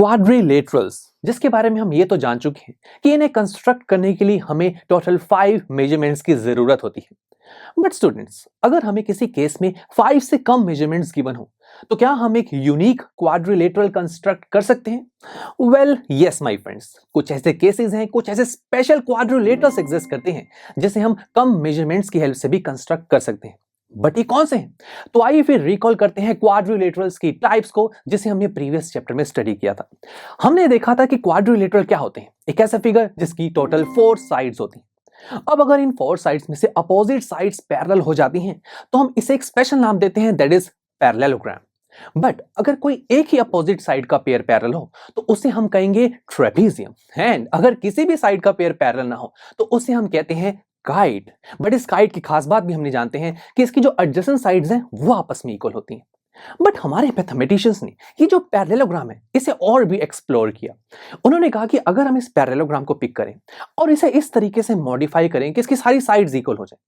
Quadrilaterals, जिसके बारे में हम ये तो जान चुके हैं कि इन्हें कंस्ट्रक्ट करने के लिए हमें टोटल 5 मेजरमेंट्स की जरूरत होती है। बट स्टूडेंट्स, अगर हमें किसी केस में 5 से कम मेजरमेंट्स गिवन हो तो क्या हम एक यूनिक क्वाड्रिलेटरल कंस्ट्रक्ट कर सकते हैं? वेल यस माय फ्रेंड्स, कुछ ऐसे केसेस हैं, कुछ ऐसे स्पेशल क्वाड्रिलेटरल्स एग्जिस्ट करते हैं जिसे हम कम मेजरमेंट्स की हेल्प से भी कंस्ट्रक्ट कर सकते हैं। बट ये कौन से हैं? तो आइए फिर रिकॉल करते हैं क्वाड्रिलेटरल्स की टाइप्स को, जिसे हमने प्रीवियस चैप्टर में स्टडी किया था। हमने देखा था कि क्वाड्रिलेटरल क्या होते हैं, एक ऐसा फिगर जिसकी टोटल 4 साइड्स होती हैं। अब अगर इन 4 साइड्स में से अपोजिट साइड्स पैरेलल हो जाती हैं तो हम इसे एक स्पेशल नाम देते हैं, दैट इज पैरेललोग्राम। बट अगर कोई एक ही अपोजिट साइड का पेयर पैरेलल हो तो उसे हम कहेंगे ट्रेपीजियम। एंड अगर किसी भी साइड का पेयर पैरेलल ना हो तो उसे हम कहते हैं काइट। बट इस काइट की खास बात भी हमने जानते हैं कि इसकी जो एडजेसेंट साइड्स हैं वो आपस में इक्वल होती हैं। बट हमारे मैथमेटिशियंस ने ये जो पैरेललोग्राम है इसे और भी एक्सप्लोर किया। उन्होंने कहा कि अगर हम इस पैरेललोग्राम को पिक करें और इसे इस तरीके से मॉडिफाई करें कि इसकी सारी साइड्स इक्वल हो जाए,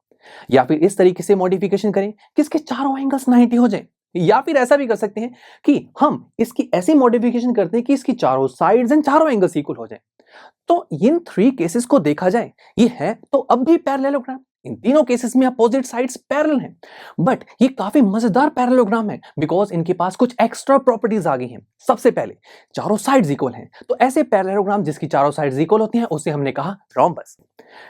या फिर इस तरीके से मॉडिफिकेशन करें कि इसके चारों एंगल्स 90 हो जाए, या फिर ऐसा भी कर सकते हैं कि हम इसकी ऐसी मॉडिफिकेशन करते हैं कि इसकी चारों साइड्स एंड चारों एंगल्स इक्वल हो जाए। तो इन 3 केसेस को देखा जाए, ये है तो अब भी पैरेललोग्राम। इन तीनों केसेस में अपोजिट साइड्स पैरेलल हैं। बट ये काफी मजेदार पैरेललोग्राम है बिकॉज इनके पास कुछ एक्स्ट्रा प्रॉपर्टीज आ गई हैं। सबसे पहले, चारों साइड्स इक्वल हैं, तो ऐसे पैरेललोग्राम जिसकी चारों साइड्स इक्वल होती हैं उसे हमने कहा रोम्बस।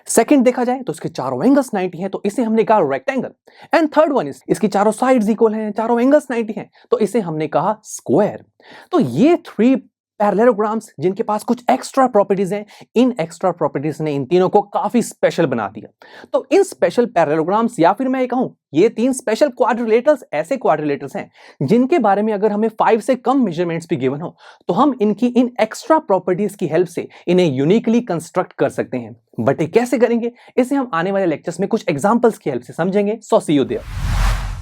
सेकंड देखा जाए तो इसके चारों एंगल्स 90 हैं, तो इसे हमने कहा rectangle. And third one is इसकी चारों साइड्स इक्वल हैं, चारों एंगल्स 90 हैं, तो इसे हमने कहा स्क्वायर। तो ये 3 पैरेललोग्राम्स जिनके पास कुछ एक्स्ट्रा प्रॉपर्टीज हैं, इन एक्स्ट्रा प्रॉपर्टीज ने इन तीनों को काफी स्पेशल बना दिया। तो इन स्पेशल पैरेललोग्राम्स, या फिर मैं ये कहूं ये 3 स्पेशल क्वाड्रिलेटरल्स ऐसे क्वाड्रिलेटरल्स हैं जिनके बारे में अगर हमें 5 से कम मेजरमेंट्स भी गिवन हो तो हम इनकी इन एक्स्ट्रा प्रॉपर्टीज की हेल्प से इन्हें यूनिकली कंस्ट्रक्ट कर सकते हैं। बट ये कैसे करेंगे, इसे हम आने वाले लेक्चर्स में कुछ एग्जांपल्स की हेल्प से समझेंगे। So see you there.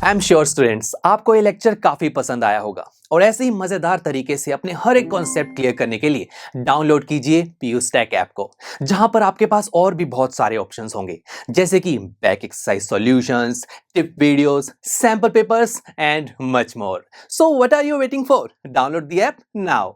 I am sure students, आपको ये लेक्चर काफी पसंद आया होगा और ऐसे ही मजेदार तरीके से अपने हर एक कॉन्सेप्ट क्लियर करने के लिए डाउनलोड कीजिए PUStack ऐप को, जहां पर आपके पास और भी बहुत सारे ऑप्शंस होंगे, जैसे कि back exercise solutions, tip videos, sample papers and much more. So what are you waiting for? Download the app now.